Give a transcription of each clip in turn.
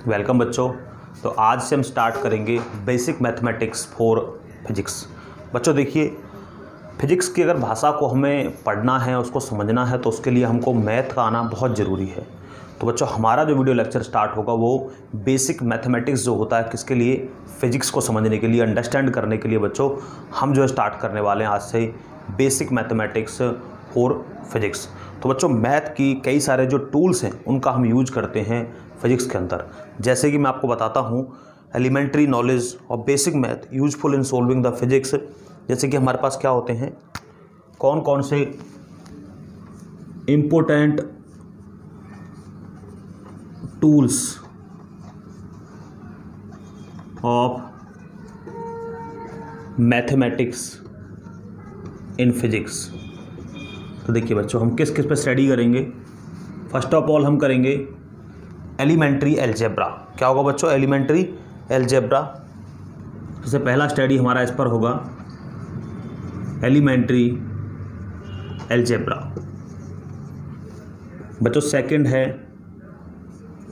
Welcome बच्चों। तो आज से हम स्टार्ट करेंगे बेसिक मैथमेटिक्स फॉर फिजिक्स। बच्चों देखिए, फिजिक्स की अगर भाषा को हमें पढ़ना है, उसको समझना है, तो उसके लिए हमको मैथ का आना बहुत ज़रूरी है। तो बच्चों हमारा जो वीडियो लेक्चर स्टार्ट होगा वो बेसिक मैथमेटिक्स जो होता है किसके लिए, फिजिक्स को समझने के लिए, अंडरस्टैंड करने के लिए बच्चों हम जो स्टार्ट करने वाले हैं आज से बेसिक मैथमेटिक्स फॉर फिजिक्स। तो बच्चों मैथ की कई सारे जो टूल्स हैं उनका हम यूज करते हैं फिजिक्स के अंदर। जैसे कि मैं आपको बताता हूँ, एलिमेंट्री नॉलेज और basic math useful in solving the physics. जैसे कि हमारे पास क्या होते हैं, कौन कौन से important tools of mathematics in physics. तो देखिए बच्चों, हम किस किस पे स्टडी करेंगे। फर्स्ट ऑफ ऑल हम करेंगे एलिमेंट्री अलजेब्रा। क्या होगा बच्चों? Elementary algebra. सबसे पहला स्टडी हमारा इस पर होगा एलिमेंट्री अलजेब्रा। बच्चों सेकंड है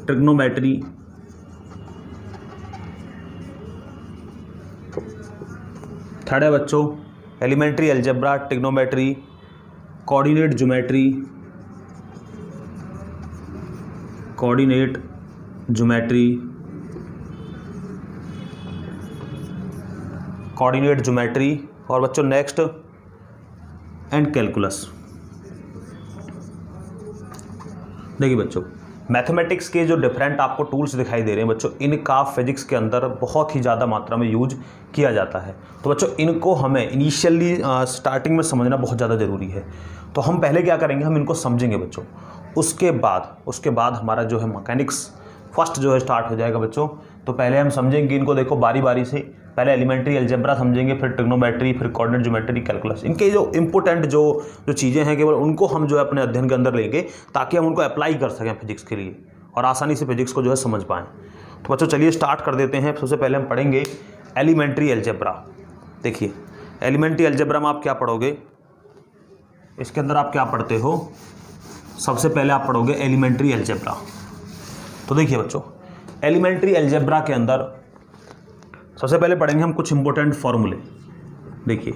ट्रिग्नोमेट्री। थर्ड है बच्चों elementary algebra, trigonometry, coordinate geometry, coordinate geometry, coordinate geometry और बच्चों नेक्स्ट एंड कैलकुलस। देखिए बच्चों, मैथमेटिक्स के जो डिफरेंट आपको टूल्स दिखाई दे रहे हैं बच्चों, इनका फिजिक्स के अंदर बहुत ही ज़्यादा मात्रा में यूज किया जाता है। तो बच्चों इनको हमें इनिशियली स्टार्टिंग में समझना बहुत ज़्यादा ज़रूरी है। तो हम पहले क्या करेंगे, हम इनको समझेंगे बच्चों। उसके बाद हमारा जो है मैकेनिक्स फर्स्ट जो है स्टार्ट हो जाएगा बच्चों। तो पहले हम समझेंगे इनको, देखो बारी बारी से। पहले एलिमेंट्री अलजेब्रा समझेंगे, फिर ट्रिग्नोमेट्री, फिर कोऑर्डिनेट ज्योमेट्री, कैलकुलस। इनके जो इंपॉर्टेंट जो चीज़ें हैं केवल उनको हम जो है अपने अध्ययन के अंदर लेंगे, ताकि हम उनको अप्लाई कर सकें फिजिक्स के लिए और आसानी से फिजिक्स को जो है समझ पाएँ। तो बच्चों चलिए स्टार्ट कर देते हैं। सबसे पहले हम पढ़ेंगे एलिमेंट्री अलजेब्रा। देखिए एलिमेंट्री अलजेब्रा में आप क्या पढ़ोगे, इसके अंदर आप क्या पढ़ते हो, सबसे पहले आप पढ़ोगे एलिमेंट्री अलजेब्रा। तो देखिए बच्चों, एलिमेंट्री अलजेब्रा के अंदर सबसे पहले पढ़ेंगे हम कुछ इंपॉर्टेंट फॉर्मूले। देखिए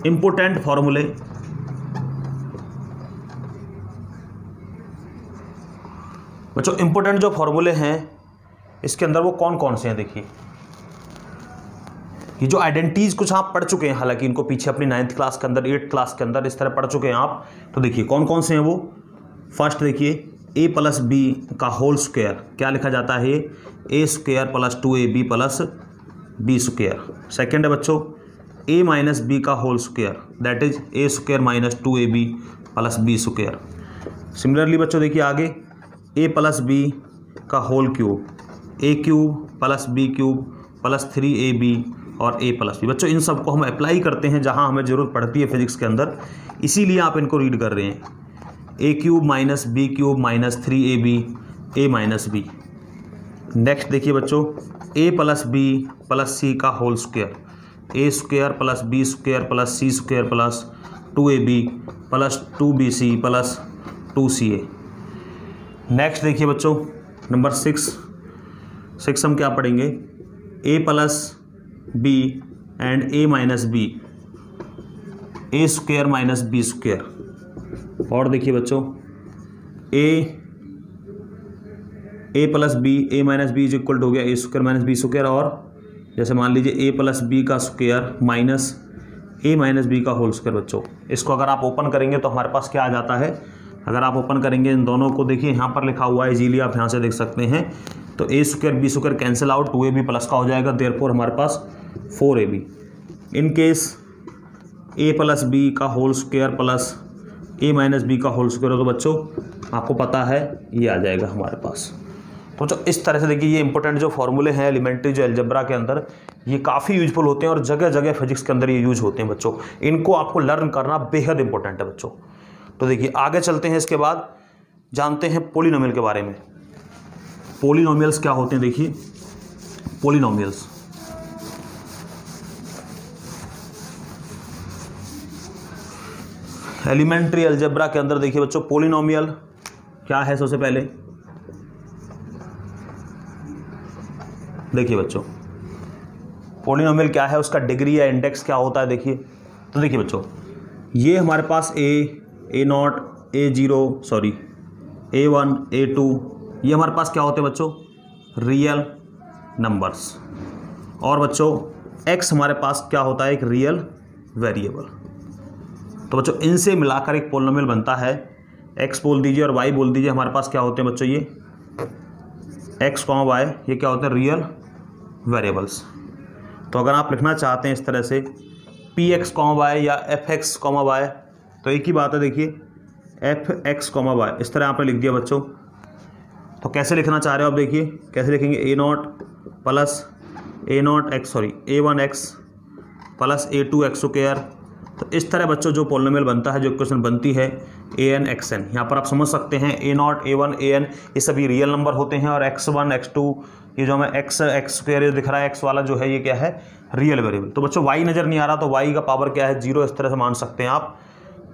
इंपॉर्टेंट फॉर्मूले, बच्चों इंपॉर्टेंट जो फॉर्मूले हैं इसके अंदर वो कौन कौन से हैं। देखिए ये जो आइडेंटिटीज कुछ आप पढ़ चुके हैं, हालांकि इनको पीछे अपनी 9th क्लास के अंदर, 8th क्लास के अंदर इस तरह पढ़ चुके हैं आप। तो देखिए कौन कौन से हैं वो। फर्स्ट देखिए a प्लस बी का होल स्क्वायर, क्या लिखा जाता है, a square plus 2ab plus B square. Second है बच्चों a माइनस बी का whole square, that is a square minus 2ab plus B square. Similarly बच्चों देखिए आगे a प्लस बी का whole cube, a cube plus B cube plus 3ab और a plus B. बच्चों इन सबको हम अप्लाई करते हैं जहां हमें ज़रूरत पड़ती है फिजिक्स के अंदर, इसीलिए आप इनको रीड कर रहे हैं। a cube minus B cube minus 3ab a minus B. Next देखिए बच्चों a plus B plus C का whole square, a square plus B square plus C square plus 2ab plus 2bc plus 2ca। Next देखिए बच्चों number 6 हम क्या पढ़ेंगे, a plus B and a minus B, a square minus B square. और देखिए बच्चों a plus B, a minus B is equal to हो गया a square minus B square. और जैसे मान लीजिए a प्लस बी का square minus a minus B का होल स्क्वायर। बच्चों इसको अगर आप ओपन करेंगे तो हमारे पास क्या आ जाता है, अगर आप ओपन करेंगे इन दोनों को, देखिए यहाँ पर लिखा हुआ है, इजीली आप यहाँ से देख सकते हैं। तो a square B square cancel out, 2ab plus का हो जाएगा, देयरफॉर हमारे पास 4ab। In case a plus B का whole square plus a minus B का होल स्क्वायर हो, तो बच्चों आपको पता है ये आ जाएगा हमारे पास। तो बच्चों इस तरह से देखिए ये इंपॉर्टेंट जो फॉर्मूले हैं एलिमेंट्री जो अलजेब्रा के अंदर, ये काफ़ी यूजफुल होते हैं और जगह जगह फिजिक्स के अंदर ये यूज होते हैं बच्चों। इनको आपको लर्न करना बेहद इंपॉर्टेंट है बच्चों। तो देखिए आगे चलते हैं, इसके बाद जानते हैं पॉलिनोमियल के बारे में। पॉलिनोमियल्स क्या होते हैं, देखिए पॉलिनोमियल्स एलिमेंट्री अलजेब्रा के अंदर देखिए बच्चों, पॉलिनोमियल क्या है। सबसे पहले देखिए बच्चों पोलिनोमियल क्या है, उसका डिग्री या इंडेक्स क्या होता है देखिए। तो देखिए बच्चों ये हमारे पास A0 A0 sorry A1 A2 ये हमारे पास क्या होते हैं बच्चों, रियल नंबर्स। और बच्चों x हमारे पास क्या होता है, एक रियल वेरिएबल। तो बच्चों इनसे मिलाकर एक पोलिनोमियल बनता है। x बोल दीजिए और y बोल दीजिए, हमारे पास क्या होते हैं बच्चों, ये x, y ये क्या होते हैं, रियल वेरिएबल्स। तो अगर आप लिखना चाहते हैं इस तरह से px, y या fx, y तो एक ही बात है, देखिए fx, y इस तरह आपने लिख दिया बच्चों। तो कैसे लिखना चाह रहे हो आप, देखिए कैसे लिखेंगे, A0 plus A1x plus A2x²। तो इस तरह बच्चों जो पोलिनोमियल बनता है, जो इक्वेशन बनती है an(xn), यहाँ पर आप समझ सकते हैं A0 A1 an ये सभी रियल नंबर होते हैं और x1 x2 ये जो हमें x² दिख रहा है, x वाला जो है ये क्या है, रियल वेरिएबल। तो बच्चों y नज़र नहीं आ रहा, तो y का पावर क्या है, 0, इस तरह से मान सकते हैं आप।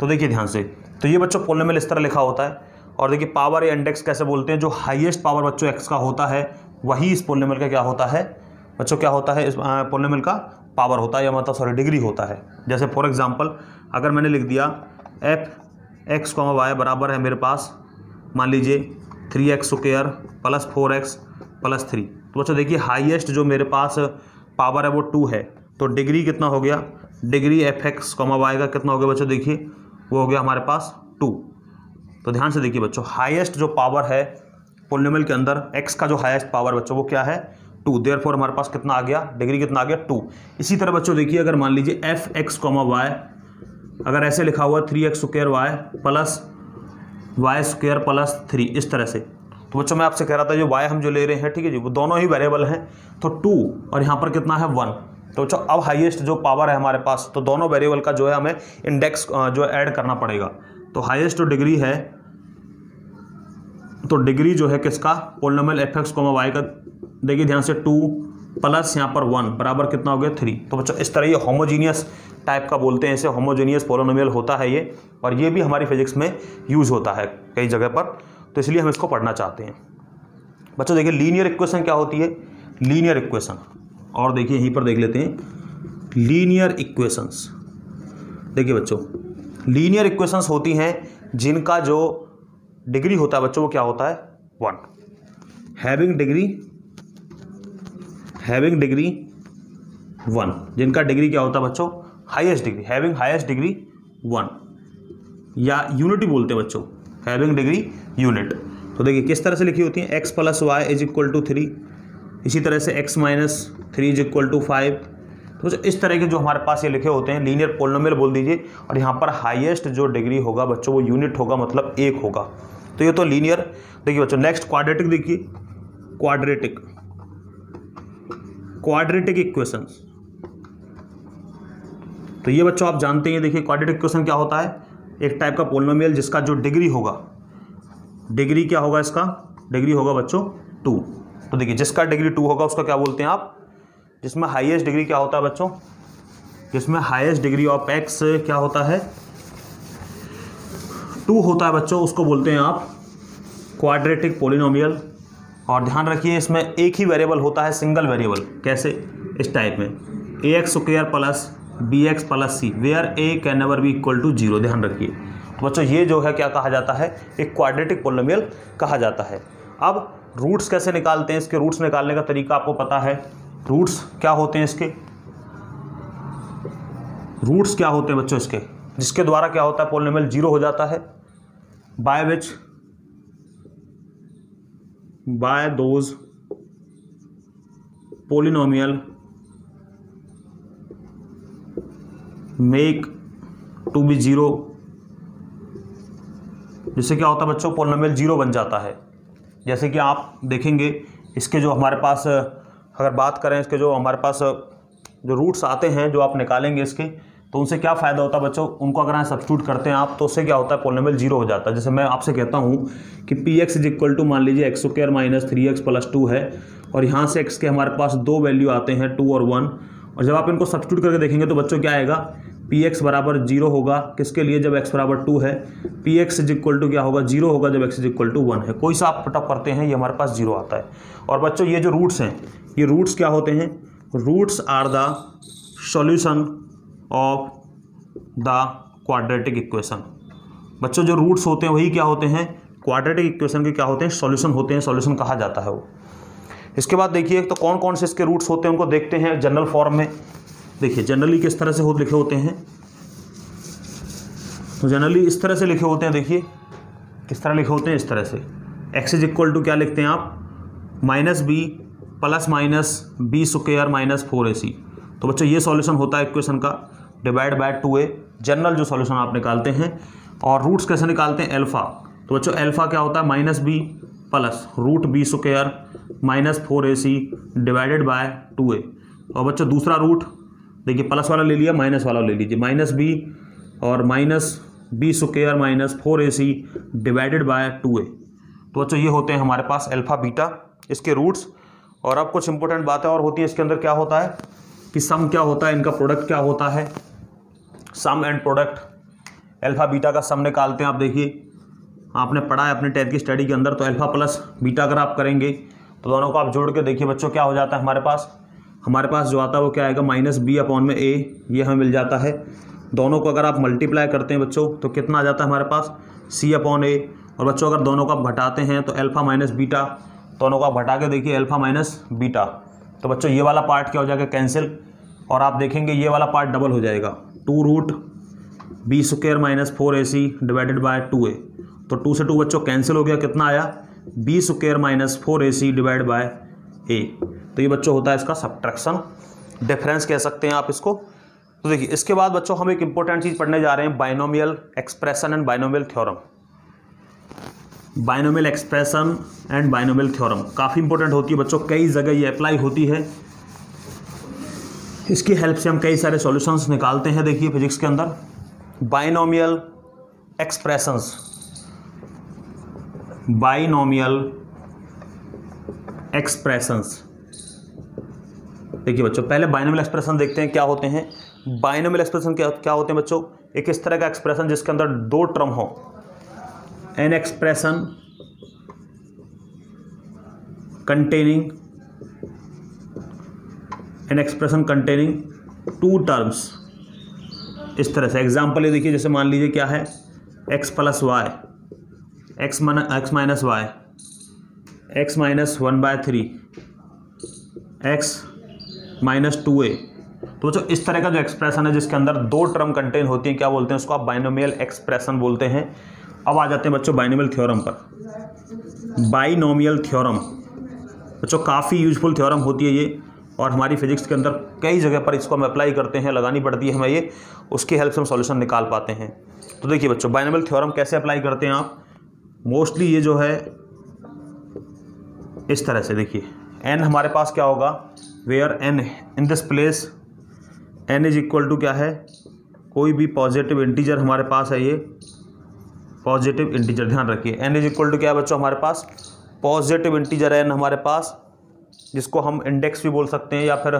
तो देखिए ध्यान से, तो ये बच्चों पोलिनोमियल इस तरह लिखा होता है। और देखिए पावर या इंडेक्स कैसे बोलते हैं, जो हाईएस्ट पावर बच्चों x का होता है वही इस पोलिनोमियल का क्या होता है बच्चों, क्या होता है, इस पोलिनोमियल का पावर होता है, या मतलब डिग्री होता है। जैसे फॉर एग्जांपल अगर मैंने लिख दिया fx, y बराबर है मेरे पास मान लीजिए 3x² प्लस 4x प्लस 3। तो बच्चों देखिए हाईएस्ट जो मेरे पास पावर है वो 2 है, तो डिग्री कितना हो गया, डिग्री fx, y का कितना हो गया बच्चों, देखिए वो हो गया हमारे पास 2। तो ध्यान से देखिए बच्चों हाईएस्ट जो पावर है पोलिनोमियल के अंदर, x का जो हाईएस्ट पावर बच्चों वो क्या है, 2। देयरफॉर हमारे पास कितना आ गया, डिग्री कितना आ गया, 2। इसी तरह बच्चों देखिए अगर मान लीजिए fx, y अगर ऐसे लिखा हुआ 3x² y plus y² plus 3 इस तरह से, तो बच्चों मैं आपसे कह रहा था जो y हम जो ले रहे हैं, ठीक है जी, वो दोनों ही वेरिएबल हैं, तो 2 और यहाँ पर कितना है 1। तो बच्चों अब हाईएस्ट जो पावर है हमारे पास, तो दोनों वेरिएबल का जो है हमें इंडेक्स जो ऐड करना पड़ेगा। तो हाईएस्ट जो डिग्री है, तो डिग्री जो है किसका, पोलिनोमियल fx, y का, देखिए ध्यान से 2 प्लस यहाँ पर 1 बराबर कितना हो गया 3। तो बच्चों इस तरह ये होमोजीनियस टाइप का बोलते हैं, इसे होमोजीनियस पोलिनोमियल होता है ये, और ये भी हमारी फिजिक्स में यूज़ होता है कई जगह पर, तो इसलिए हम इसको पढ़ना चाहते हैं। बच्चों देखिए लीनियर इक्वेशन क्या होती है, लीनियर इक्वेशन, और देखिए यहीं पर देख लेते हैं लीनियर इक्वेशंस। देखिए बच्चों लीनियर इक्वेशंस होती हैं जिनका जो डिग्री होता है बच्चों वो क्या होता है 1, हैविंग डिग्री 1, जिनका डिग्री क्या होता है बच्चों, highest degree, having highest degree 1, या यूनिटी बोलते हैं बच्चों, हैविंग डिग्री यूनिट। तो देखिए किस तरह से लिखी होती है, x plus y is equal to 3, इसी तरह से x minus 3 is equal to 5। तो इस तरह के जो हमारे पास ये लिखे होते हैं लीनियर पोलिनोमियल बोल दीजिए, और यहाँ पर हाईएस्ट जो डिग्री होगा बच्चों वो यूनिट होगा, मतलब 1 होगा। तो ये तो लीनियर। देखिए बच्चों नेक्स्ट क्वाड्रेटिक, देखिए क्वाड्रेटिक इक्वेशंस। तो ये बच्चों आप जानते हैं, देखिए क्वाड्रेटिक इक्वेशन क्या होता है, एक टाइप का पोलिनोमियल जिसका जो डिग्री होगा, डिग्री क्या होगा इसका, डिग्री होगा बच्चों 2। तो देखिए जिसका डिग्री 2 होगा उसका क्या बोलते हैं आप, जिसमें हाईएस्ट डिग्री क्या होता है बच्चों, जिसमें हाईएस्ट डिग्री ऑफ x क्या होता है 2 होता है बच्चों, उसको बोलते हैं आप क्वाड्रेटिक पोलिनोमियल। और ध्यान रखिए इसमें एक ही वेरिएबल होता है, सिंगल वेरिएबल। कैसे, इस टाइप में ax² plus bx plus c where a can never be equal to 0। ध्यान रखिए। तो बच्चों ये जो है क्या कहा जाता है, एक क्वाड्रेटिक पोलिनोमियल कहा जाता है। अब रूट्स कैसे निकालते हैं, इसके रूट्स निकालने का तरीका आपको पता है। रूट्स क्या होते हैं इसके, रूट्स क्या होते हैं बच्चों इसके, जिसके द्वारा क्या होता है पोलिनोमियल 0 हो जाता है, by which, by those polynomial make to be 0, जिससे क्या होता है बच्चों पोलिनोमियल 0 बन जाता है। जैसे कि आप देखेंगे इसके जो हमारे पास अगर बात करें, इसके जो हमारे पास जो रूट्स आते हैं जो आप निकालेंगे इसके, तो उनसे क्या फ़ायदा होता है बच्चों, उनको अगर आप सब्स्टिट्यूट करते हैं आप, तो उससे क्या होता है पोलिनोमियल 0 हो जाता है। जैसे मैं आपसे कहता हूँ कि px इज इक्वल टू मान लीजिए x² माइनस 3x प्लस 2 है, और यहाँ से x के हमारे पास 2 वैल्यू आते हैं 2 और 1, और जब आप इनको सब्स्टिट्यूट करके देखेंगे तो बच्चों क्या आएगा पी एक्स बराबर 0 होगा किसके लिए, जब x बराबर 2 है। P X is equal to क्या होगा, 0 होगा जब x इज इक्वल टू 1 है। कोई सा आप पुटअप करते हैं ये हमारे पास 0 आता है। और बच्चों ये जो रूट्स हैं, ये रूट्स क्या होते हैं, roots are the solution of the quadratic equation. बच्चों जो रूट्स होते हैं वही क्या होते हैं, क्वाड्रेटिक इक्वेशन के क्या होते हैं, सॉल्यूशन होते हैं, सॉल्यूशन कहा जाता है वो। इसके बाद देखिए तो कौन कौन से इसके रूट्स होते हैं उनको देखते हैं जनरल फॉर्म में। देखिए जनरली किस तरह से लिखे होते हैं, तो जनरली इस तरह से लिखे होते हैं। देखिए किस तरह लिखे होते हैं, इस तरह से x इज इक्वल टू क्या लिखते हैं आप, minus B plus minus B square minus 4ac। तो बच्चों ये सॉल्यूशन होता है इक्वेशन का, डिवाइड बाय 2a, जनरल जो सॉल्यूशन आप निकालते हैं। और रूट्स कैसे निकालते हैं, अल्फा। तो बच्चों अल्फा क्या होता है, minus B plus root B square minus 4ac divided by 2a। और बच्चों दूसरा रूट देखिए, प्लस वाला ले लिया, माइनस वाला ले लीजिए, माइनस बी और minus B square minus 4ac divided by 2a। तो बच्चों ये होते हैं हमारे पास अल्फा बीटा इसके रूट्स। और अब कुछ इंपॉर्टेंट बातें और होती है इसके अंदर, क्या होता है कि सम क्या होता है, इनका प्रोडक्ट क्या होता है, सम एंड प्रोडक्ट। अल्फा बीटा का सम निकालते हैं आप। देखिए आपने पढ़ा है अपने 10th की स्टडी के अंदर, तो अल्फा प्लस बीटा अगर आप करेंगे तो दोनों को आप जोड़ के देखिए बच्चों क्या हो जाता है हमारे पास जो आता है वो क्या आएगा, माइनस बी अपॉन में ए, ये हमें मिल जाता है। दोनों को अगर आप मल्टीप्लाई करते हैं बच्चों तो कितना आ जाता है हमारे पास, सी अपॉन ए। और बच्चों अगर दोनों को आप घटाते हैं तो अल्फा माइनस बीटा, दोनों को आप घटा के देखिए अल्फा माइनस बीटा। तो बच्चों ये वाला पार्ट क्या हो जाएगा, कैंसिल। और आप देखेंगे ये वाला पार्ट डबल हो जाएगा, 2 root B square minus 4ac divided by 2a। तो 2 से 2 बच्चों कैंसिल हो गया, कितना आया, B square minus 4ac divide by a। तो ये बच्चों होता है इसका सब्ट्रैक्शन, डिफरेंस कह सकते हैं आप इसको। तो देखिए इसके बाद बच्चों हम एक इंपॉर्टेंट चीज़ पढ़ने जा रहे हैं, binomial expression and binomial theorem. Binomial expression and binomial theorem काफ़ी इंपॉर्टेंट होती है बच्चों, कई जगह ये अप्लाई होती है। इसकी हेल्प से हम कई सारे सॉल्यूशंस निकालते हैं। देखिए फिजिक्स के अंदर बाइनोमियल एक्सप्रेशंस, बाइनोमियल एक्सप्रेशंस। देखिए बच्चों पहले बाइनोमियल एक्सप्रेशन देखते हैं क्या होते हैं। बाइनोमियल एक्सप्रेशन क्या होते हैं बच्चों, एक इस तरह का एक्सप्रेशन जिसके अंदर 2 टर्म हो, एन एक्सप्रेशन कंटेनिंग 2 टर्म्स। इस तरह से एग्जाम्पल ये देखिए, जैसे मान लीजिए क्या है, x plus Y, X minus Y, x minus 1/3, x minus 2a। तो बच्चों इस तरह का जो एक्सप्रेशन है जिसके अंदर 2 टर्म कंटेन होती हैं, क्या बोलते हैं उसको, आप बाइनोमियल एक्सप्रेशन बोलते हैं। अब आ जाते हैं बच्चों बाइनोमियल थ्योरम पर। बाइनोमियल थ्योरम बच्चों काफ़ी यूजफुल थ्योरम होती है ये, और हमारी फिजिक्स के अंदर कई जगह पर इसको हम अप्लाई करते हैं, लगानी पड़ती है हमें ये, उसकी हेल्प से हम सॉल्यूशन निकाल पाते हैं। तो देखिए बच्चों बाइनोमियल थ्योरम कैसे अप्लाई करते हैं आप, मोस्टली ये जो है इस तरह से। देखिए n हमारे पास क्या होगा, where n in this place n is equal to क्या है, कोई भी पॉजिटिव इंटीजर हमारे पास है, ये पॉजिटिव इंटीजर, ध्यान रखिए n इज इक्वल टू क्या है बच्चों, हमारे पास पॉजिटिव इंटीजर है n हमारे पास, जिसको हम इंडेक्स भी बोल सकते हैं या फिर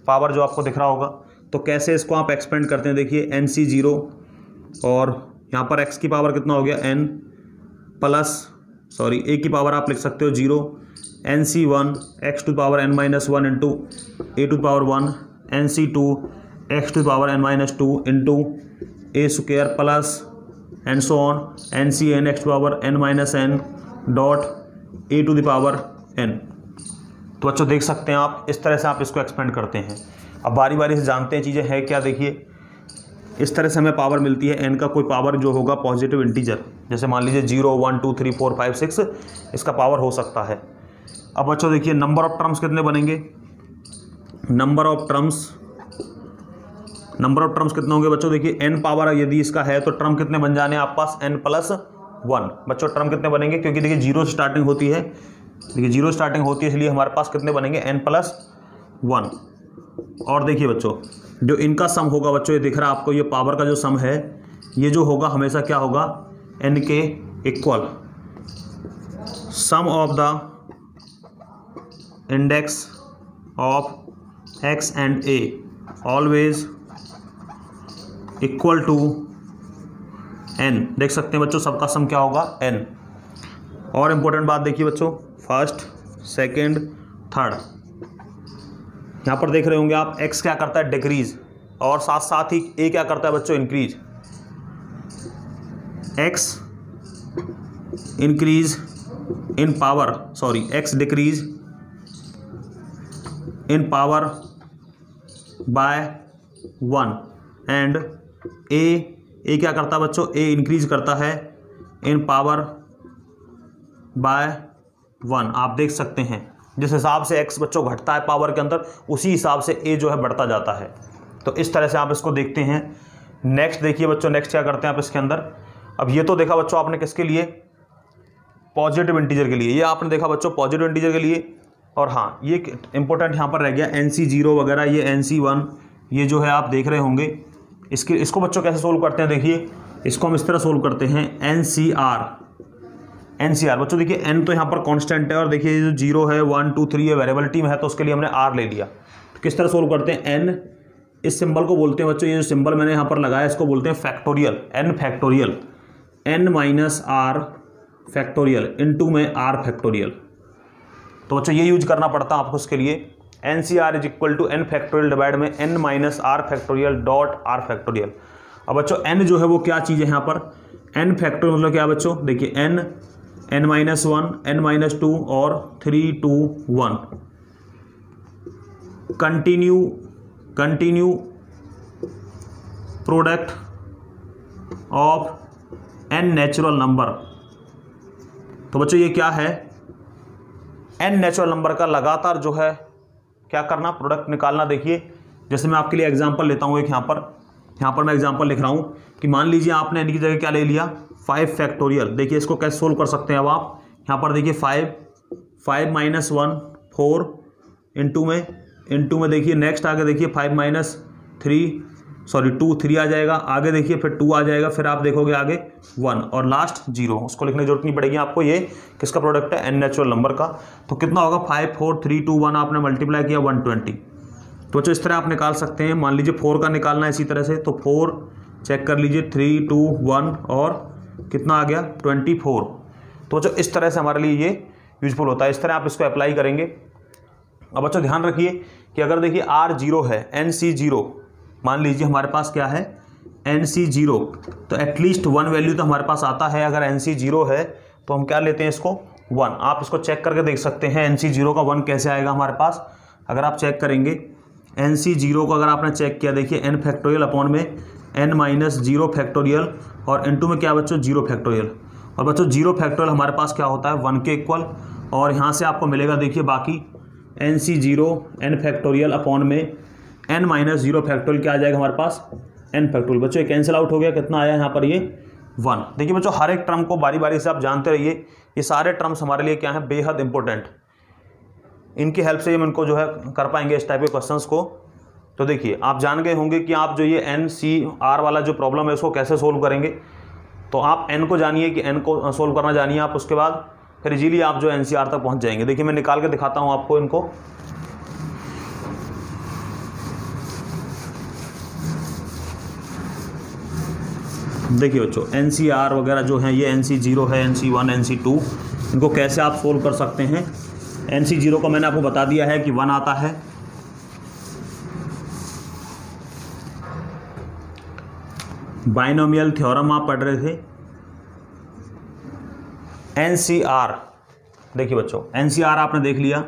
पावर जो आपको दिख रहा होगा। तो कैसे इसको आप एक्सपेंड करते हैं, देखिए NC0 और यहाँ पर x की पावर कितना हो गया, n प्लस a की पावर आप लिख सकते हो 0, NC1 x to power n minus 1 into a to power 1, NC2 x to power n minus 2 into a square plus and so on NCn x to power n minus n dot a to the power n। तो बच्चों देख सकते हैं आप इस तरह से आप इसको एक्सपेंड करते हैं। अब बारी बारी से जानते हैं चीज़ें हैं क्या। देखिए इस तरह से हमें पावर मिलती है n का, कोई पावर जो होगा पॉजिटिव इंटीजर, जैसे मान लीजिए 0 1 2 3 4 5 6 इसका पावर हो सकता है। अब बच्चों देखिए नंबर ऑफ टर्म्स कितने बनेंगे, नंबर ऑफ टर्म्स कितने होंगे बच्चों, देखिए n पावर यदि इसका है तो टर्म कितने बन जाने आप पास, n प्लस 1। बच्चों टर्म कितने बनेंगे, क्योंकि देखिए 0 से स्टार्टिंग होती है, देखिए 0 स्टार्टिंग होती है, इसलिए हमारे पास कितने बनेंगे, n प्लस 1। और देखिए बच्चों जो इनका सम होगा बच्चों, ये दिख रहा है आपको, ये पावर का जो सम है ये जो होगा हमेशा क्या होगा, n के equal sum of the index of x and a always equal to n। देख सकते हैं बच्चों सबका सम क्या होगा n। और इम्पोर्टेंट बात देखिए बच्चों, फर्स्ट सेकेंड थर्ड, यहाँ पर देख रहे होंगे आप x क्या करता है डिक्रीज, और साथ साथ ही a क्या करता है बच्चों increase. x increase in power, sorry x decrease in power bye 1 and a क्या करता है बच्चों, a इंक्रीज करता है इन पावर बाय 1। आप देख सकते हैं जिस हिसाब से x बच्चों घटता है पावर के अंदर, उसी हिसाब से a जो है बढ़ता जाता है। तो इस तरह से आप इसको देखते हैं। नेक्स्ट देखिए बच्चों, नेक्स्ट क्या करते हैं आप इसके अंदर। अब ये तो देखा बच्चों आपने किसके लिए, पॉजिटिव इंटीजर के लिए, ये आपने देखा बच्चों पॉजिटिव इंटीजर के लिए। और हाँ ये इंपॉर्टेंट यहाँ पर रह गया NC0 वगैरह, ये NC1 ये जो है आप देख रहे होंगे। इसको बच्चों कैसे सोल्व करते हैं, देखिए इसको हम इस तरह सोल्व करते हैं। NCR बच्चों देखिए n तो यहाँ पर कांस्टेंट है, और देखिए जो 0 है 1 2 3 ये वेरिएबलिटी में है, तो उसके लिए हमने r ले लिया। तो किस तरह सोल्व करते हैं, n इस सिंबल को बोलते हैं बच्चों, ये जो सिंबल मैंने यहाँ पर लगाया इसको बोलते हैं factorial, n factorial, n minus r factorial into में r फैक्टोरियल। तो बच्चों ये यूज करना पड़ता है आपको उसके लिए। NCR is equal to n factorial divide में n minus r factorial dot r factorial. अब बच्चों n जो है वो क्या चीज़ है यहाँ पर, n फैक्टोरियल मतलब क्या बच्चों, देखिए n माइनस 1 n माइनस 2 और 3 2 1। Continue product of n natural number. तो बच्चों ये क्या है, n नेचुरल नंबर का लगातार जो है क्या करना, प्रोडक्ट निकालना। देखिए जैसे मैं आपके लिए एग्जांपल लेता हूँ एक, यहाँ पर मैं एग्जांपल लिख रहा हूँ कि मान लीजिए आपने n की जगह क्या ले लिया 5 फैक्टोरियल। देखिए इसको कैसे सोल्व कर सकते हैं अब आप, यहाँ पर देखिए 5 माइनस 1 4 इंटू में देखिए नेक्स्ट आगे देखिए 5 माइनस 2 3 आ जाएगा, आगे देखिए फिर 2 आ जाएगा, फिर आप देखोगे आगे 1 और लास्ट 0। उसको लिखने की जरूरत नहीं पड़ेगी आपको, ये किसका प्रोडक्ट है, n नेचुरल नंबर का। तो कितना होगा 5 4 3 2 1, आपने मल्टीप्लाई किया 120। तो बच्चों इस तरह आप निकाल सकते हैं। मान लीजिए 4 का निकालना है इसी तरह से, तो 4 चेक कर लीजिए 3 2 1 और कितना आ गया 24। तो बच्चों इस तरह से हमारे लिए ये यूजफुल होता है, इस तरह आप इसको अप्लाई करेंगे। अब बच्चों ध्यान रखिए कि अगर देखिए R0 है, NC0 मान लीजिए हमारे पास क्या है NC0, तो एटलीस्ट 1 वैल्यू तो हमारे पास आता है। अगर NC0 है तो हम क्या लेते हैं इसको 1। आप इसको चेक करके देख सकते हैं NC0 का 1 कैसे आएगा हमारे पास। अगर आप चेक करेंगे NC0 को, अगर आपने चेक किया देखिए n फैक्टोरियल अपॉन में n माइनस 0 फैक्टोरियल और इनटू में क्या बच्चों 0 फैक्टोरियल। और बच्चों 0 फैक्टोरियल हमारे पास क्या होता है 1 के इक्वल, और यहाँ से आपको मिलेगा देखिए बाकी NC0 n फैक्टोरियल अपॉन में n माइनस 0 फैक्टोरियल क्या आ जाएगा हमारे पास n फैक्टोरियल। बच्चों ये कैंसिल आउट हो गया, कितना आया यहाँ पर ये 1। देखिए बच्चों हर एक टर्म को बारी बारी से आप जानते रहिए, ये सारे टर्म्स हमारे लिए क्या है बेहद इंपॉर्टेंट, इनकी हेल्प से हम इनको जो है कर पाएंगे इस टाइप के क्वेश्चंस को। तो देखिए आप जान गए होंगे कि आप जो ये NCR वाला जो प्रॉब्लम है उसको कैसे सोल्व करेंगे। तो आप n को जानिए कि n को सोल्व करना जानिए आप, उसके बाद फिर इजीली आप जो NCR तक पहुंच जाएंगे। देखिए मैं निकाल के दिखाता हूं आपको इनको। देखिए बच्चों NCR वगैरह जो है ये NC0 है, NC1 NC2, इनको कैसे आप सोल्व कर सकते हैं। NC0 को मैंने आपको बता दिया है कि 1 आता है। बाइनोमियल थ्योरम आप पढ़ रहे थे। NCR देखिए बच्चों NCR आपने देख लिया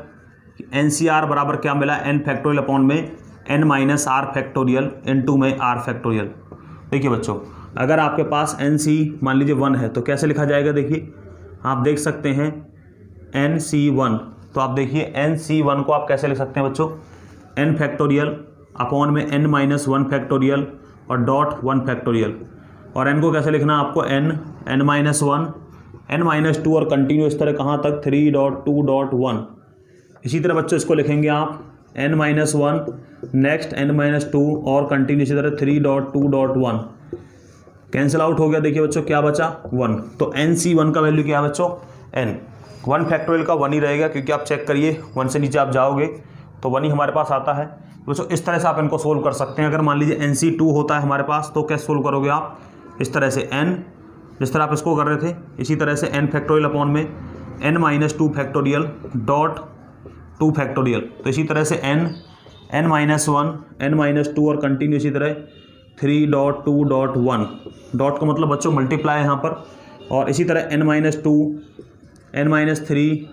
कि NCR बराबर क्या मिला n फैक्टोरियल अपॉन में n minus r factorial into में r फैक्टोरियल। देखिए बच्चों अगर आपके पास NC मान लीजिए 1 है तो कैसे लिखा जाएगा, देखिए आप देख सकते हैं NC1। तो आप देखिए NC1 को आप कैसे लिख सकते हैं बच्चों n फैक्टोरियल अपॉन में n माइनस 1 फैक्टोरियल और डॉट 1 फैक्टोरियल। और n को कैसे लिखना है आपको n माइनस 1 n माइनस 2 और कंटिन्यू इस तरह कहाँ तक 3 डॉट 2 डॉट 1। इसी तरह बच्चों इसको लिखेंगे आप n minus 1 next n minus 2 और कंटिन्यू इसी तरह 3 डॉट 2 डॉट 1। कैंसिल आउट हो गया, देखिए बच्चों क्या बचा 1। तो NC1 का वैल्यू क्या है बच्चों n, 1 फैक्टोरियल का 1 ही रहेगा, क्योंकि आप चेक करिए 1 से नीचे आप जाओगे तो 1 ही हमारे पास आता है। बच्चों इस तरह से आप इनको सोल्व कर सकते हैं। अगर मान लीजिए NC2 होता है हमारे पास तो कैसे सोल्व करोगे आप, इस तरह से n, जिस तरह आप इसको कर रहे थे इसी तरह से n फैक्टोरियल अपॉन में n-2 फैक्टोरियल डॉट 2 फैक्टोरियल। तो इसी तरह से n-1 n-2 और कंटिन्यू इसी तरह 3.2.1 डॉट का मतलब बच्चों मल्टीप्लाई यहाँ पर, और इसी तरह n-2 n-3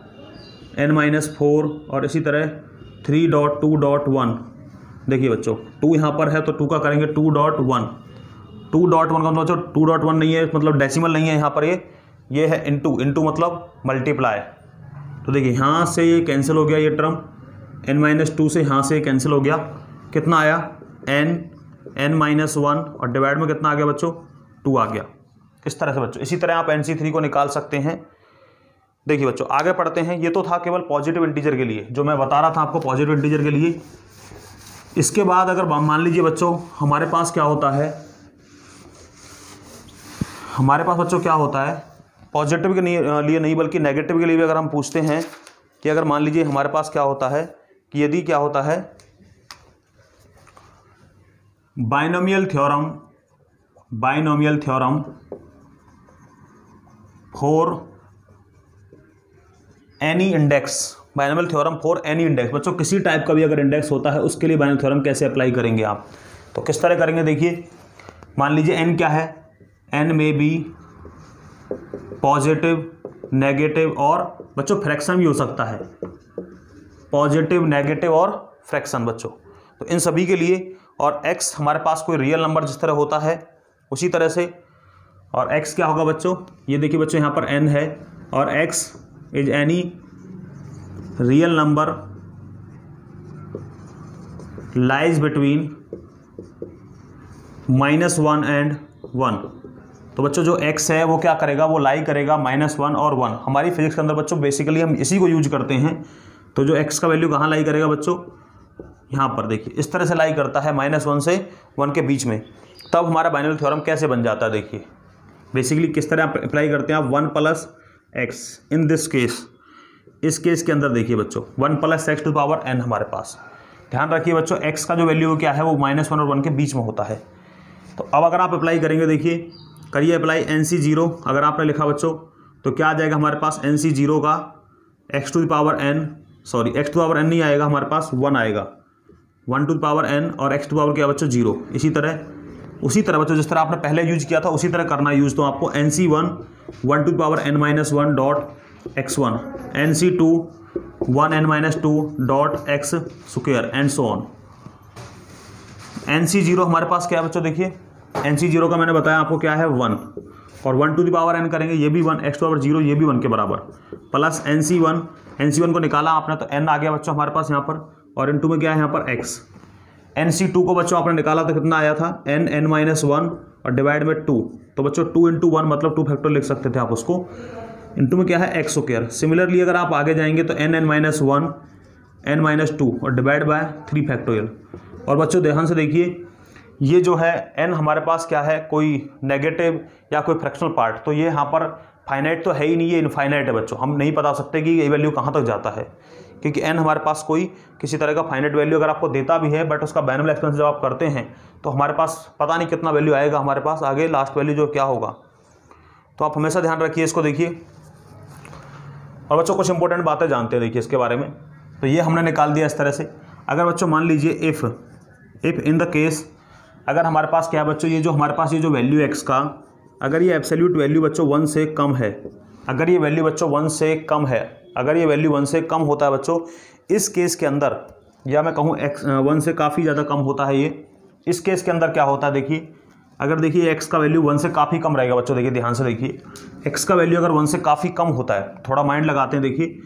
n-4 और इसी तरह 3.2.1। देखिए बच्चों 2 यहाँ पर है तो 2 का करेंगे 2.1 का मतलब बच्चों 2.1 नहीं है, मतलब डेसिमल नहीं है यहाँ पर, ये है इंटू मतलब मल्टीप्लाई। तो देखिए यहाँ से ये कैंसिल हो गया, ये टर्म n-2 से यहाँ से कैंसिल हो गया, कितना आया n-1 और डिवाइड में कितना आ गया बच्चों 2 आ गया। इस तरह से बच्चों इसी तरह आप NC3 को निकाल सकते हैं। देखिए बच्चों आगे पढ़ते हैं। ये तो था केवल पॉजिटिव इंटीजर के लिए जो मैं बता रहा था आपको, पॉजिटिव इंटीजर के लिए। इसके बाद अगर मान लीजिए बच्चों हमारे पास क्या होता है, हमारे पास बच्चों क्या होता है पॉजिटिव के लिए नहीं बल्कि नेगेटिव के लिए भी अगर हम पूछते हैं कि अगर मान लीजिए हमारे पास क्या होता है कि यदि क्या होता है binomial theorem for any index, binomial theorem for any index. बच्चों किसी टाइप का भी अगर इंडेक्स होता है उसके लिए बाइनोमियल थ्योरम कैसे अप्लाई करेंगे आप, तो किस तरह करेंगे। देखिए मान लीजिए n क्या है, n में भी पॉजिटिव नेगेटिव और बच्चों फ्रैक्शन भी हो सकता है, पॉजिटिव नेगेटिव और फ्रैक्शन बच्चों। तो इन सभी के लिए, और x हमारे पास कोई रियल नंबर जिस तरह होता है उसी तरह से, और x क्या होगा बच्चों, ये देखिए बच्चों यहाँ पर n है और x is any real number lies between -1 and 1। तो बच्चों जो x है वो क्या करेगा, वो लाई करेगा -1 और 1। हमारी फिजिक्स के अंदर बच्चों बेसिकली हम इसी को यूज करते हैं। तो जो x का वैल्यू कहाँ लाई करेगा बच्चों, यहाँ पर देखिए इस तरह से लाई करता है -1 से 1 के बीच में। तब हमारा बाइनोमियल थ्योरम कैसे बन जाता है, देखिए बेसिकली किस तरह आप अप्लाई करते हैं आप 1 + x इन दिस केस, इस केस के अंदर देखिए बच्चों 1 + x टू पावर n हमारे पास। ध्यान रखिए बच्चों x का जो वैल्यू क्या है वो -1 और 1 के बीच में होता है। तो अब अगर आप अप्लाई करेंगे, देखिए करिए अप्लाई NC0। अगर आपने लिखा बच्चों तो क्या आ जाएगा हमारे पास NC0 का x to power n, sorry x to power n नहीं आएगा हमारे पास, 1 आएगा, 1 टू पावर n और x टू पावर क्या बच्चों 0। उसी तरह बच्चों जिस तरह आपने पहले यूज किया था उसी तरह करना यूज। तो आपको NC1 1 to power n-1 dot x1, NC2 1n-2 dot x square and so on. NC0 हमारे पास क्या है बच्चों, देखिए NC0 का मैंने बताया आपको क्या है 1, और 1 टू द पावर n करेंगे ये भी 1, x टू पावर 0 ये भी 1 के बराबर, प्लस NC1 को निकाला आपने तो n आ गया बच्चों हमारे पास यहाँ पर, और इनटू में क्या है यहाँ पर x। NC2 को बच्चों आपने निकाला तो कितना आया था n-1 और डिवाइड में 2, तो बच्चों 2 × 1 मतलब 2 फैक्टर लिख सकते थे आप उसको, इनटू में क्या है x स्क्वायर। सिमिलरली अगर आप आगे जाएंगे तो n-1 n-2 और डिवाइड बाय 3 फैक्टोरियल। और बच्चों ध्यान से देखिए ये जो है n हमारे पास क्या है, कोई नेगेटिव या कोई फ्रैक्शनल पार्ट, तो ये यहाँ पर फाइनाइट तो है ही नहीं, ये इनफाइनाइट है बच्चों। हम नहीं बता सकते कि ये वैल्यू कहाँ तक जाता है, क्योंकि n हमारे पास कोई किसी तरह का फाइनाइट वैल्यू अगर आपको देता भी है, बट उसका बाइनोमियल एक्सपेंशन जब आप करते हैं तो हमारे पास पता नहीं कितना वैल्यू आएगा हमारे पास आगे, लास्ट वैल्यू जो क्या होगा। तो आप हमेशा ध्यान रखिए इसको, देखिए। और बच्चों कुछ इंपॉर्टेंट बातें जानते हैं देखिए इसके बारे में। तो ये हमने निकाल दिया इस तरह से। अगर बच्चों मान लीजिए इफ़ इन द केस, अगर हमारे पास क्या है बच्चों, ये जो हमारे पास ये जो वैल्यू x का, अगर ये एब्सोल्यूट वैल्यू बच्चों 1 से कम है, अगर ये वैल्यू बच्चों 1 से कम है, अगर ये वैल्यू 1 से कम होता है बच्चों, इस केस के अंदर, या मैं कहूँ x 1 से काफ़ी ज़्यादा कम होता है ये, इस केस के अंदर क्या होता है देखिए, अगर देखिए x का वैल्यू 1 से काफ़ी कम रहेगा बच्चों, देखिए ध्यान से देखिए, x का वैल्यू अगर 1 से काफ़ी कम होता है, थोड़ा माइंड लगाते हैं, देखिए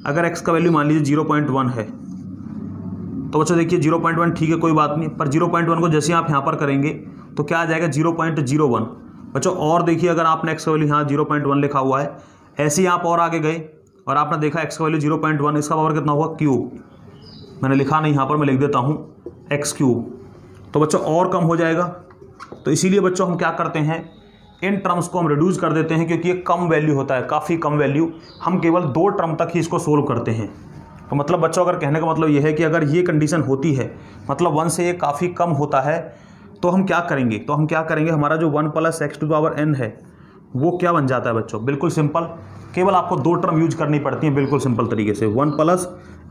अगर x का वैल्यू मान लीजिए 0.1 है, तो बच्चों देखिए 0.1 ठीक है कोई बात नहीं, पर 0.1 को जैसे आप यहाँ पर करेंगे तो क्या आ जाएगा 0.01 बच्चों। और देखिए अगर आपने x का वैल्यू यहाँ 0.1 लिखा हुआ है, ऐसे ही आप और आगे गए और आपने देखा x का वैल्यू 0.1, इसका पावर कितना हुआ क्यूब, मैंने लिखा नहीं यहाँ पर, मैं लिख देता हूँ x³, तो बच्चों और कम हो जाएगा। तो इसीलिए बच्चों हम क्या करते हैं, इन टर्म्स को हम रिड्यूस कर देते हैं, क्योंकि ये कम वैल्यू होता है, काफ़ी कम वैल्यू, हम केवल 2 टर्म तक ही इसको सोल्व करते हैं। तो मतलब बच्चों अगर कहने का मतलब ये है कि अगर ये कंडीशन होती है, मतलब 1 से ये काफ़ी कम होता है, तो हम क्या करेंगे, हमारा जो 1 + x⁴n है वो क्या बन जाता है बच्चों, बिल्कुल सिंपल, केवल आपको 2 टर्म यूज करनी पड़ती हैं बिल्कुल सिंपल तरीके से, 1 +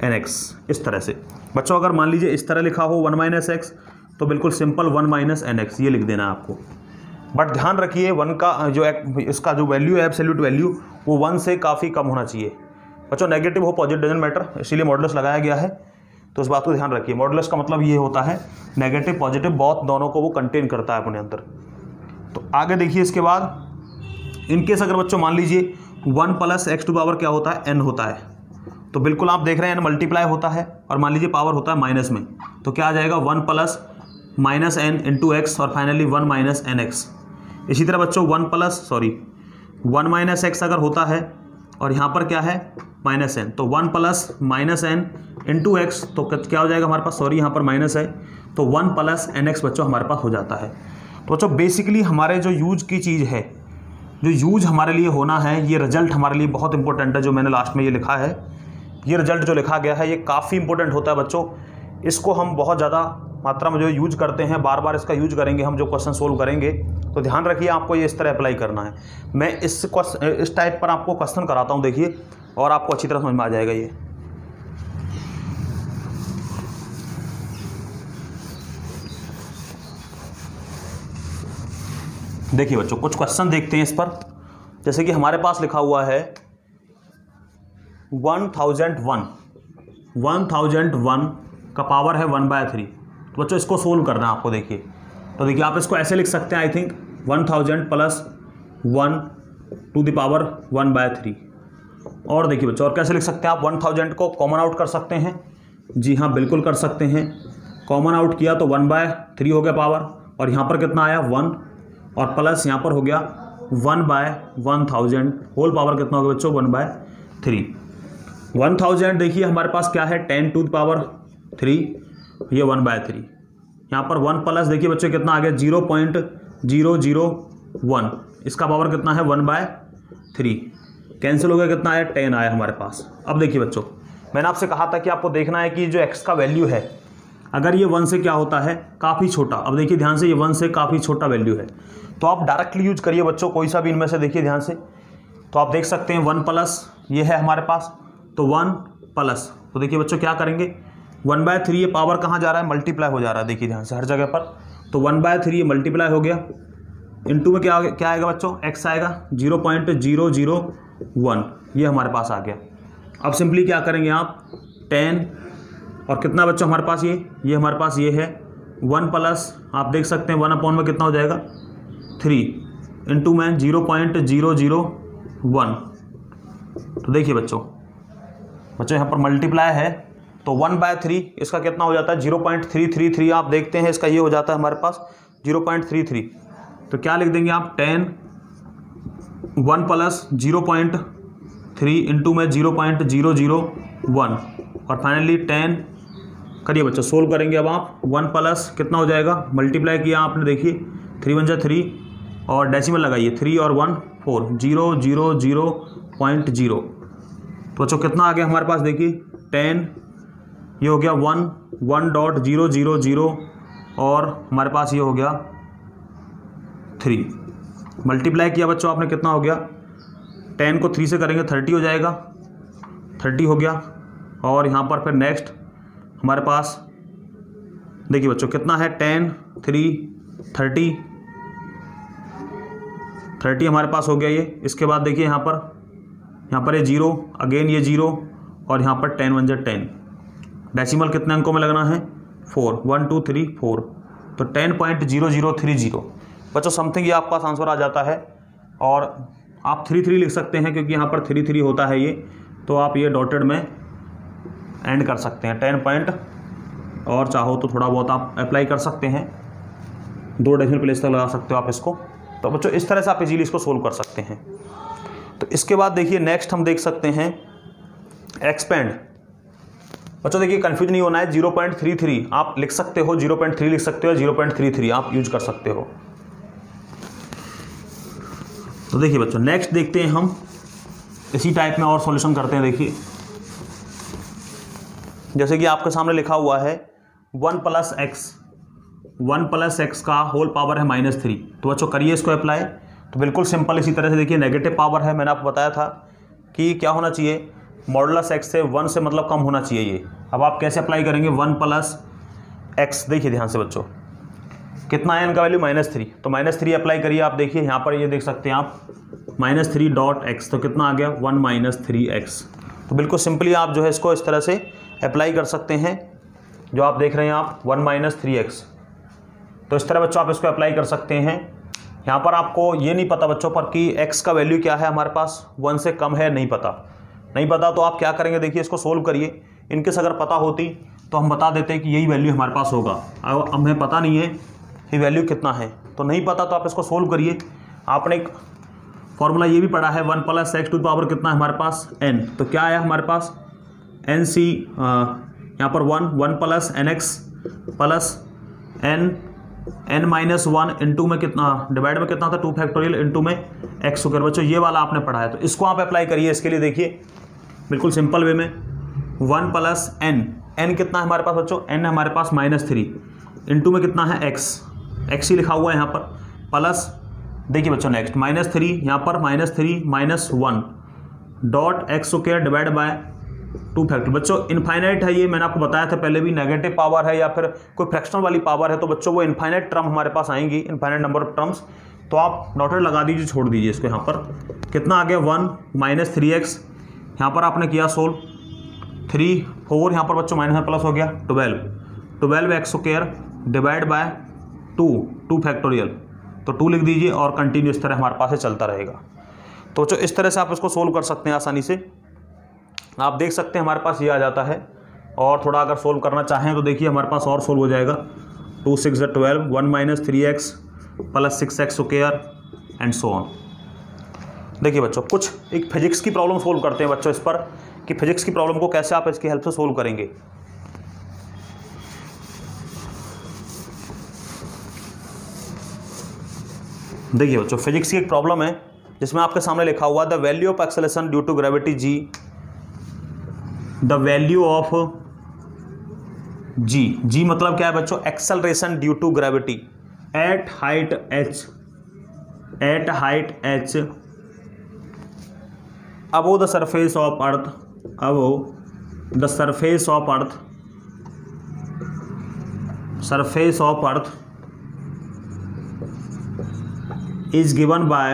nx इस तरह से। बच्चों अगर मान लीजिए इस तरह लिखा हो 1 - x, तो बिल्कुल सिंपल 1 - nx ये लिख देना है आपको। बट ध्यान रखिए 1 का जो इसका जो वैल्यू है, एब्सोल्यूट वैल्यू, वो 1 से काफ़ी कम होना चाहिए बच्चों। नेगेटिव हो पॉजिटिव डजंट मैटर, इसीलिए मॉडुलस लगाया गया है, तो इस बात को ध्यान रखिए। मॉडुलस का मतलब ये होता है नेगेटिव पॉजिटिव बहुत दोनों को वो कंटेन करता है अपने अंदर। तो आगे देखिए इसके बाद इनकेस अगर बच्चों मान लीजिए 1 + x⁴ क्या होता है, n होता है, तो बिल्कुल आप देख रहे हैं n मल्टीप्लाई होता है और मान लीजिए पावर होता है माइनस में, तो क्या आ जाएगा 1 + -n × x और फाइनली 1 - nx। इसी तरह बच्चों 1 - x अगर होता है और यहाँ पर क्या है -n, तो 1 + -n × x, तो क्या हो जाएगा हमारे पास, यहाँ पर माइनस है, तो 1 + nx बच्चों हमारे पास हो जाता है। तो बच्चों बेसिकली हमारे जो यूज की चीज़ है, जो यूज हमारे लिए होना है, ये रिजल्ट हमारे लिए बहुत इंपॉर्टेंट है। जो मैंने लास्ट में ये लिखा है, ये रिजल्ट जो लिखा गया है ये काफ़ी इंपॉर्टेंट होता है बच्चों। इसको हम बहुत ज़्यादा मात्रा में जो यूज करते हैं, बार बार इसका यूज करेंगे हम जो क्वेश्चन सोल्व करेंगे, तो ध्यान रखिए आपको ये इस तरह अप्लाई करना है। मैं इस टाइप पर आपको क्वेश्चन कराता हूँ, देखिए, और आपको अच्छी तरह समझ में आ जाएगा ये। देखिए बच्चों कुछ क्वेश्चन देखते हैं इस पर। जैसे कि हमारे पास लिखा हुआ है 1001 का पावर है 1/3। तो बच्चों इसको सोल्व करना है आपको। देखिए तो देखिए आप इसको ऐसे लिख सकते हैं, आई थिंक 1000 + 1 ⁴ 1/3। और देखिए बच्चों और कैसे लिख सकते हैं आप, 1000 को कॉमन आउट कर सकते हैं। जी हाँ बिल्कुल कर सकते हैं। कॉमन आउट किया तो 1/3 हो गया पावर, और यहाँ पर कितना आया 1, और प्लस यहाँ पर हो गया 1/1000 होल पावर कितना होगा बच्चों 1/3। 1000 देखिए हमारे पास क्या है 10⁻3, ये 1/3। यहाँ पर 1 प्लस देखिए बच्चों कितना आ गया 0.001, इसका पावर कितना है 1/3। कैंसिल हो गया, कितना आया 10 आया हमारे पास। अब देखिए बच्चों मैंने आपसे कहा था कि आपको देखना है कि जो x का वैल्यू है, अगर ये 1 से क्या होता है काफ़ी छोटा। अब देखिए ध्यान से, ये 1 से काफ़ी छोटा वैल्यू है, तो आप डायरेक्टली यूज करिए बच्चों कोई सा भी इनमें से। देखिए ध्यान से, तो आप देख सकते हैं 1 प्लस ये है हमारे पास, तो 1 प्लस, तो देखिए बच्चों क्या करेंगे 1/3, ये पावर कहाँ जा रहा है मल्टीप्लाई हो जा रहा है, देखिए ध्यान से हर जगह पर। तो 1/3 ये मल्टीप्लाई हो गया, इनटू में क्या आएगा बच्चों x आएगा 0.001, ये हमारे पास आ गया। अब सिंपली क्या करेंगे आप 10 और कितना बच्चों हमारे पास ये हमारे पास ये है 1 प्लस, आप देख सकते हैं 1/, में कितना हो जाएगा 3, इंटू में 0.001। तो देखिए बच्चों यहाँ पर मल्टीप्लाई है, तो 1/3 इसका कितना हो जाता है 0.333, आप देखते हैं इसका ये हो जाता है हमारे पास 0.33। तो क्या लिख देंगे आप 10 1 प्लस 0.3 इंटू में 0.001, और फाइनली 10 करिए बच्चों सोल्व करेंगे। अब आप 1 प्लस कितना हो जाएगा, मल्टीप्लाई किया आपने, देखिए 3 × 3 और डेसिमल लगाइए 3 और 1 4, 0.000। तो बच्चों कितना आ गया हमारे पास, देखिए 10, ये हो गया 1.000 और हमारे पास ये हो गया 3। मल्टीप्लाई किया बच्चों आपने, कितना हो गया 10 को 3 से करेंगे 30 हो जाएगा, 30 हो गया। और यहाँ पर फिर नेक्स्ट हमारे पास देखिए बच्चों कितना है 10 3 30 हमारे पास हो गया ये। इसके बाद देखिए यहाँ पर ये 0, अगेन ये 0, और यहाँ पर 10 1 10। डेसिमल कितने अंकों में लगना है 4, 1 2 3 4, तो 10.0030 बच्चों समथिंग ये आपके पास आंसर आ जाता है। और आप 3 3 लिख सकते हैं क्योंकि यहाँ पर 3 3 होता है ये, तो आप ये डॉटेड में एंड कर सकते हैं 10 पॉइंट, और चाहो तो थोड़ा बहुत आप अप्लाई कर सकते हैं, 2 डेसिमल प्लेस तक लगा सकते हो आप इसको। तो बच्चों इस तरह से आप इजीली इसको सोल्व कर सकते हैं। तो इसके बाद देखिए नेक्स्ट हम देख सकते हैं एक्सपेंड। बच्चों देखिए कंफ्यूज नहीं होना है, 0.33 आप लिख सकते हो, 0.3 लिख सकते हो, 0.33 आप यूज कर सकते हो। तो देखिए बच्चों नेक्स्ट देखते हैं हम, इसी टाइप में और सॉल्यूशन करते हैं। देखिए जैसे कि आपके सामने लिखा हुआ है 1 प्लस एक्स का होल पावर है -3। तो बच्चों करिए इसको अप्लाई। तो बिल्कुल सिंपल इसी तरह से देखिए, नेगेटिव पावर है, मैंने आपको बताया था कि क्या होना चाहिए, मॉडुलस एक्स से 1 से मतलब कम होना चाहिए ये। अब आप कैसे अप्लाई करेंगे, 1 प्लस एक्स, देखिए ध्यान से बच्चों कितना है, इनका वैल्यू -3, तो -3 अप्लाई करिए। आप देखिए यहाँ पर ये देख सकते हैं आप -3 डॉट एक्स, तो कितना आ गया 1 - 3x। तो बिल्कुल सिंपली आप जो है इसको इस तरह से अप्लाई कर सकते हैं, जो आप देख रहे हैं आप 1 - 3x। तो इस तरह बच्चों आप इसको अप्लाई कर सकते हैं। यहाँ पर आपको ये नहीं पता बच्चों पर कि x का वैल्यू क्या है हमारे पास, 1 से कम है, नहीं पता तो आप क्या करेंगे, देखिए इसको सोल्व करिए। इनकेस अगर पता होती तो हम बता देते कि यही वैल्यू हमारे पास होगा। अब हमें पता नहीं है ये वैल्यू कितना है, तो नहीं पता तो आप इसको सोल्व करिए। आपने एक फॉर्मूला ये भी पढ़ा है 1 plus X to the power कितना है हमारे पास n, तो क्या आया हमारे पास nc, यहाँ पर 1 plus nx plus n -1 into में कितना, डिवाइड में कितना था 2 फैक्टोरियल इंटू में एक्स स्क्वायर। बच्चों ये वाला आपने पढ़ा है, तो इसको आप अप्लाई करिए इसके लिए। देखिए बिल्कुल सिंपल वे में 1 प्लस n कितना है हमारे पास बच्चों, n हमारे पास -3 इंटू में कितना है x ही लिखा हुआ है यहाँ पर, प्लस देखिए बच्चों नेक्स्ट -3, यहाँ पर -3 -1 dot x square divide by 2 factor. बच्चों इनफाइनाइट है ये, मैंने आपको बताया था पहले भी, नेगेटिव पावर है या फिर कोई फ्रैक्शनल वाली पावर है तो बच्चों वो इनफाइनाइट टर्म हमारे पास आएंगी, इनफाइनाइट नंबर ऑफ टर्म्स। तो आप डॉटेड लगा दीजिए, छोड़ दीजिए इसको। यहाँ पर कितना आ गया 1 - 3x, यहाँ पर आपने किया सोल्व 3 4, यहाँ पर बच्चों माइनस में प्लस हो गया 12 x square divide by 2 factorial, तो 2 लिख दीजिए और कंटिन्यू इस तरह हमारे पास से चलता रहेगा। तो बच्चों इस तरह से आप इसको सोल्व कर सकते हैं आसानी से। आप देख सकते हैं हमारे पास ये आ जाता है, और थोड़ा अगर सोल्व करना चाहें तो देखिए हमारे पास और सोल्व हो जाएगा। 2 6 12, 1 - 3x plus 6x square and so on. देखिए बच्चों कुछ एक फिजिक्स की प्रॉब्लम सोल्व करते हैं बच्चों इस पर, कि फिजिक्स की प्रॉब्लम को कैसे आप इसकी हेल्प से सोल्व करेंगे। देखिए बच्चों फिजिक्स की एक प्रॉब्लम है जिसमें आपके सामने लिखा हुआ the value of acceleration due to gravity g, the value of g मतलब क्या है बच्चों, acceleration due to gravity at height h above the surface of earth, above the surface of earth is given by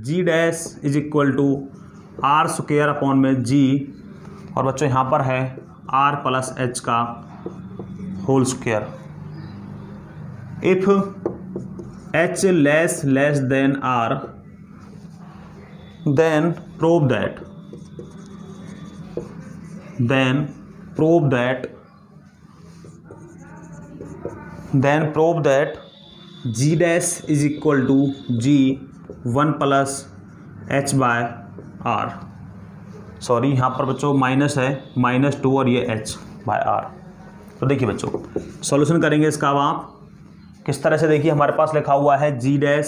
g dash is equal to r square upon में g, और बच्चों यहाँ पर है r प्लस h का whole square. If h less than r, then prove that g dash is equal to g 1 plus h by r। Sorry यहाँ पर बच्चों माइनस है, -2 और ये h बाय r। तो देखिए बच्चों सॉल्यूशन करेंगे इसका। अब आप किस तरह से, देखिए हमारे पास लिखा हुआ है g dash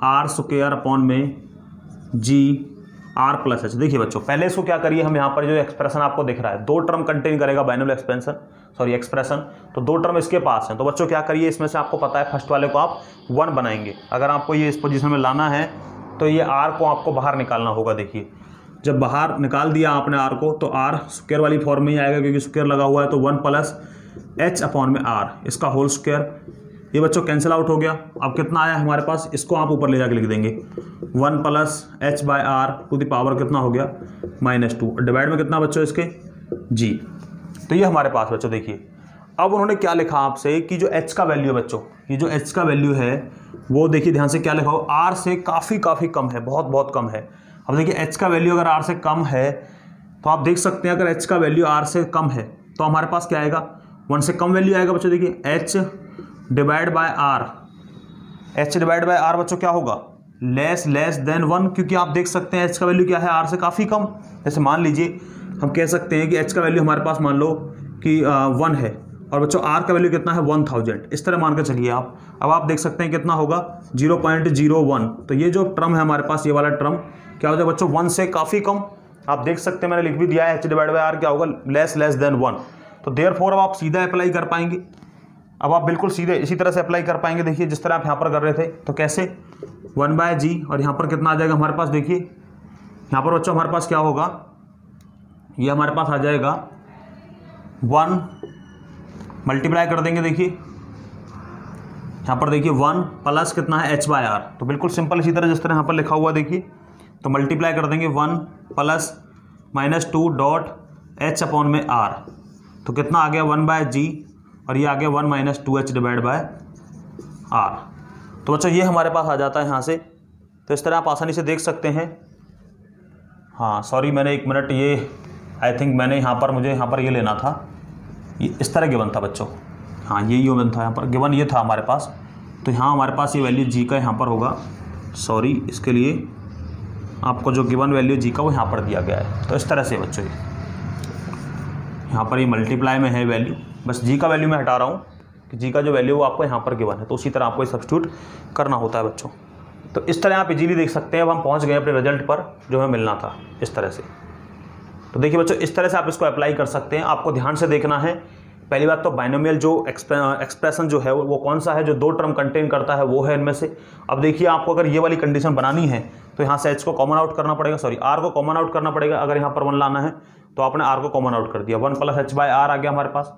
r square upon में g r प्लस h। देखिए बच्चों पहले इसको क्या करिए, हम यहाँ पर जो एक्सप्रेशन आपको दिख रहा है 2 टर्म कंटेन करेगा बाइनोमियल एक्सप्रेशन, तो 2 टर्म इसके पास हैं। तो बच्चों क्या करिए, इसमें से आपको पता है फर्स्ट वाले को आप 1 बनाएंगे। अगर आपको ये इस पोजीशन में लाना है तो ये r को आपको बाहर निकालना होगा। देखिए जब बाहर निकाल दिया आपने r को, तो r स्क्वायर वाली फॉर्म में ही आएगा क्योंकि स्क्वायर लगा हुआ है, तो 1 प्लस h अपॉन में r, इसका होल स्क्वायर। ये बच्चों कैंसिल आउट हो गया। अब कितना आया हमारे पास, इसको आप ऊपर ले जाके लिख देंगे 1 plus h by r to the power कितना हो गया -2, डिवाइड में कितना बच्चों इसके g। तो ये हमारे पास बच्चों देखिए। अब उन्होंने क्या लिखा आपसे कि जो h का वैल्यू है बच्चों, ये जो h का वैल्यू है वो देखिए ध्यान से क्या लिखा हो, r से काफ़ी कम है, बहुत कम है। अब देखिए h का वैल्यू अगर r से कम है तो आप देख सकते हैं, अगर h का वैल्यू r से कम है तो हमारे पास क्या आएगा, 1 से कम वैल्यू आएगा बच्चों। देखिए h डिवाइड बाय r बच्चों क्या होगा, लेस देन 1, क्योंकि आप देख सकते हैं h का वैल्यू क्या है, r से काफ़ी कम। जैसे मान लीजिए हम कह सकते हैं कि h का वैल्यू हमारे पास मान लो कि 1 है, और बच्चों आर का वैल्यू कितना है 1000, इस तरह मान के चलिए आप। अब आप देख सकते हैं कितना होगा 0.01। तो ये जो टर्म है हमारे पास, ये वाला टर्म क्या हो जाएगा बच्चों 1 से काफ़ी कम। आप देख सकते हैं मैंने लिख भी दिया है h/r क्या होगा लेस देन 1। तो देयरफॉर अब आप सीधा अप्लाई कर पाएंगे। अब आप बिल्कुल सीधे इसी तरह से अप्लाई कर पाएंगे। देखिए जिस तरह आप यहाँ पर कर रहे थे, तो कैसे 1/g और यहाँ पर कितना आ जाएगा हमारे पास, देखिए यहाँ पर बच्चों हमारे पास क्या होगा, ये हमारे पास आ जाएगा 1 मल्टीप्लाई कर देंगे। देखिए यहाँ पर देखिए 1 प्लस कितना है h/r। तो बिल्कुल सिंपल इसी तरह जिस तरह यहाँ पर लिखा हुआ देखिए, तो मल्टीप्लाई कर देंगे 1 प्लस -2 डॉट h/r। तो कितना आ गया 1/g और ये आ गया 1 - 2h/r। तो बच्चों ये हमारे पास आ जाता है यहाँ से। तो इस तरह आप आसानी से देख सकते हैं। हाँ सॉरी मैंने 1 मिनट, ये आई थिंक मैंने यहाँ पर मुझे यहाँ पर ये लेना था, ये इस तरह गिवन था बच्चों। हाँ यही गिवन था, यहाँ पर गिवन ये था हमारे पास। तो यहाँ हमारे पास ये वैल्यू जी का यहाँ पर होगा, सॉरी इसके लिए आपको जो गिवन वैल्यू जी का वो यहाँ पर दिया गया है। तो इस तरह से बच्चों यहाँ पर ये मल्टीप्लाई में है वैल्यू, बस जी का वैल्यू मैं हटा रहा हूँ कि जी का जो वैल्यू वो आपको यहाँ पर गिवन है। तो उसी तरह आपको सब्स्टिट्यूट करना होता है बच्चों। तो इस तरह आप इजीली देख सकते हैं। अब हम पहुँच गए अपने रिजल्ट पर जो हमें मिलना था इस तरह से। तो देखिए बच्चों इस तरह से आप इसको अप्लाई कर सकते हैं। आपको ध्यान से देखना है। पहली बात तो बाइनोमियल जो एक्सप्रेशन जो है वो कौन सा है, जो 2 टर्म कंटेन करता है वो है इनमें से। अब देखिए आपको अगर ये वाली कंडीशन बनानी है तो यहाँ से h को कॉमन आउट करना पड़ेगा, सॉरी r को कॉमन आउट करना पड़ेगा। अगर यहाँ पर 1 लाना है तो आपने r को कॉमन आउट कर दिया, 1 + h/r आ गया हमारे पास।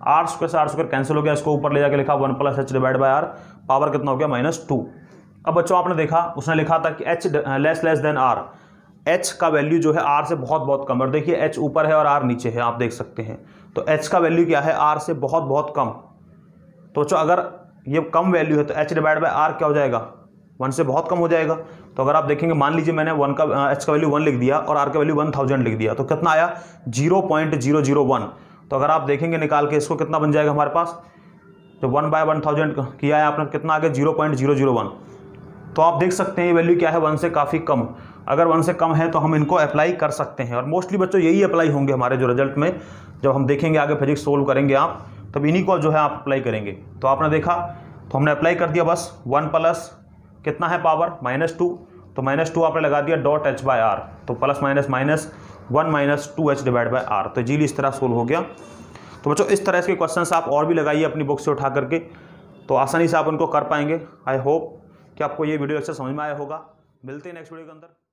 r² से r² कैंसिल हो गया, इसको ऊपर ले जाके लिखा 1 + h/r, पावर कितना हो गया -2। अब बच्चों आपने देखा उसने लिखा था कि h less than r, h का वैल्यू जो है r से बहुत बहुत कम। और देखिए h ऊपर है और r नीचे है, आप देख सकते हैं। तो h का वैल्यू क्या है, r से बहुत बहुत कम। तो बच्चों अगर ये कम वैल्यू है तो h/r क्या हो जाएगा, 1 से बहुत कम हो जाएगा। तो अगर आप देखेंगे, मान लीजिए मैंने h का वैल्यू 1 लिख दिया और r का वैल्यू 1000 लिख दिया, तो कितना आया 0.001। तो अगर आप देखेंगे निकाल के इसको, कितना बन जाएगा हमारे पास, जो 1/1000 किया है आपने, कितना आ गया 0.001। तो आप देख सकते हैं ये वैल्यू क्या है, 1 से काफ़ी कम। अगर 1 से कम है तो हम इनको अप्लाई कर सकते हैं। और मोस्टली बच्चों यही अप्लाई होंगे हमारे जो रिजल्ट में, जब हम देखेंगे आगे फिजिक्स सोल्व करेंगे आप, तब इन्हीं को जो है आप अप्लाई करेंगे। तो आपने देखा, तो हमने अप्लाई कर दिया बस। 1 प्लस कितना है पावर -2, तो -2 आपने लगा दिया डॉट h/r, तो प्लस माइनस माइनस 1 - 2h/r। तो इजीली इस तरह सोल्व हो गया। तो बच्चों इस तरह के क्वेश्चंस आप और भी लगाइए अपनी बुक से उठा करके, तो आसानी से आप उनको कर पाएंगे। आई होप कि आपको ये वीडियो अच्छे समझ में आया होगा। मिलते हैं नेक्स्ट वीडियो के अंदर।